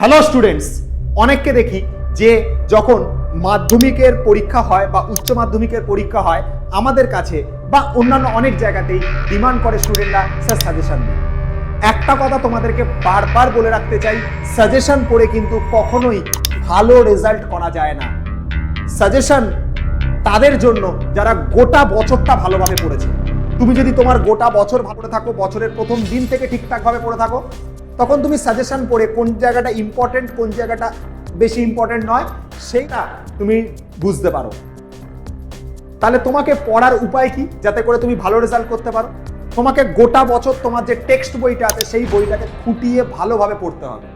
Hello students, অনেককে দেখি যে যখন মাধ্যমিকের পরীক্ষা হয় বা উচ্চ মাধ্যমিকের পরীক্ষা হয় আমাদের কাছে বা অন্যান্য অনেক জায়গাতেই ডিমান্ড করে স্টুডেন্টরা স্যার সাজেশন দিন। একটা কথা তোমাদেরকে বারবার বলে রাখতে চাই, সাজেশন পড়ে কিন্তু কখনোই ভালো রেজাল্ট করা যায় না। সাজেশন তাদের জন্য যারা গোটা বছরটা ভালোভাবে পড়েছে। তুমি যদি তোমার গোটা বছর ভালো করে থাকো, বছরের প্রথম দিন থেকে ঠিকঠাকভাবে পড়ে থাকো, তখন তুমি সাজেশন পড়ে কোন জায়গাটা ইম্পর্টেন্ট, কোন জায়গাটা বেশি ইম্পর্টেন্ট নয় সেইটা তুমি বুঝতে পারো। তাহলে তোমাকে পড়ার উপায় কি যাতে করে তুমি ভালো রেজাল্ট করতে পারো? তোমাকে গোটা বছর তোমার যে টেক্সট বইটা আছে সেই বইটাকে খুঁটিয়ে ভালোভাবে পড়তে হবে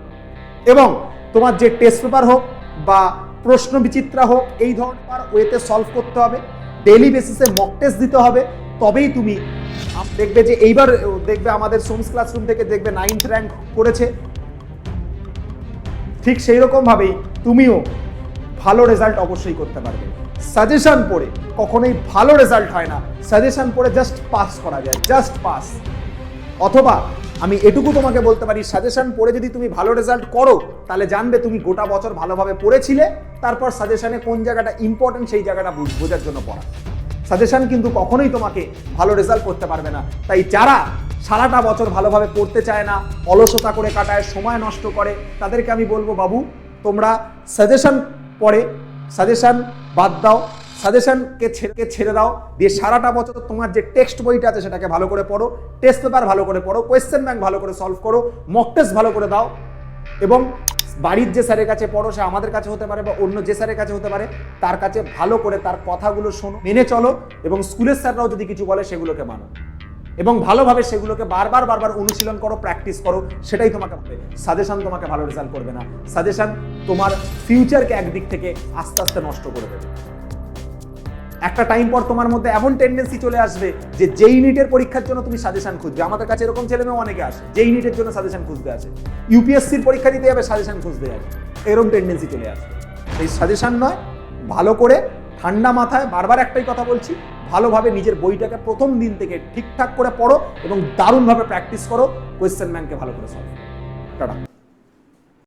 এবং তোমার যে টেস্ট পেপার হোক বা প্রশ্ন বিচিত্রা হোক এই ধরনের ওয়েতে সলভ করতে হবে। ডেইলি বেসিসে মক টেস্ট দিতে হবে, তবেই তুমি দেখবে যে এইবার দেখবে আমাদের সোমস ক্লাসরুম থেকে দেখবে 9th র্যাঙ্ক করেছে। ঠিক সেই রকম ভাবেই তুমিও ভালো রেজাল্ট অবশ্যই করতে পারবে। সাজেশন পড়ে কখনোই ভালো রেজাল্ট হয় না, সাজেশন পড়ে জাস্ট পাস করা যায়, জাস্ট পাস। অথবা আমি এটুকু তোমাকে বলতে পারি, সাজেশন পড়ে যদি তুমি ভালো রেজাল্ট করো তাহলে জানবে তুমি গোটা বছর ভালোভাবে পড়েছিলে, তারপর সাজেশনে কোন জায়গাটা ইম্পর্টেন্ট সেই জায়গাটা বোঝার জন্য পড়া। সাজেশন কিন্তু কখনোই তোমাকে ভালো রেজাল্ট করতে পারবে না। তাই যারা সারাটা বছর ভালোভাবে পড়তে চায় না, অলসতা করে কাটায়, সময় নষ্ট করে, তাদেরকে আমি বলবো বাবু তোমরা সাজেশন পড়ে সাজেশন বাদ দাও, সাজেশনকে ছেড়ে দাও, দিয়ে সারাটা বছর তোমার যে টেক্সট বইটা আছে সেটাকে ভালো করে পড়ো, টেস্ট পেপার ভালো করে পড়ো, কোয়েশ্চেন ব্যাংক ভালো করে সলভ করো, মক টেস্ট ভালো করে দাও এবং বাড়ির যে স্যারের কাছে পড়ো, সে আমাদের কাছে হতে পারে বা অন্য যে স্যারের কাছে হতে পারে, তার কাছে ভালো করে তার কথাগুলো শোনো, মেনে চলো এবং স্কুলের স্যাররাও যদি কিছু বলে সেগুলোকে মানো এবং ভালোভাবে সেগুলোকে বারবার অনুশীলন করো, প্র্যাকটিস করো। সেটাই তোমাকে হবে। সাজেশন তোমাকে ভালো রেজাল্ট করবে না, সাজেশন তোমার ফিউচারকে একদিক থেকে আস্তে আস্তে নষ্ট করে দেবে। একটা টাইম পর তোমার মধ্যে এমন টেন্ডেন্সি চলে আসবে যে যেই নিটের পরীক্ষার জন্য তুমি সাজেশন খুঁজবে। আমাদের কাছে এরকম ছেলেমেয়ে অনেকে আসে, যেই নিটের জন্য সাজেশন খুঁজতে আসে, ইউপিএসসির পরীক্ষা দিতে যাবে সাজেশন খুঁজতে যাবে, এরকম টেন্ডেন্সি চলে আসবে। এই সাজেশন নয়, ভালো করে ঠান্ডা মাথায় বারবার একটাই কথা বলছি, ভালোভাবে নিজের বইটাকে প্রথম দিন থেকে ঠিকঠাক করে পড়ো এবং দারুণভাবে প্র্যাকটিস করো, কোয়েশ্চেন ব্যাংকে ভালো করে সলভ। টাটা।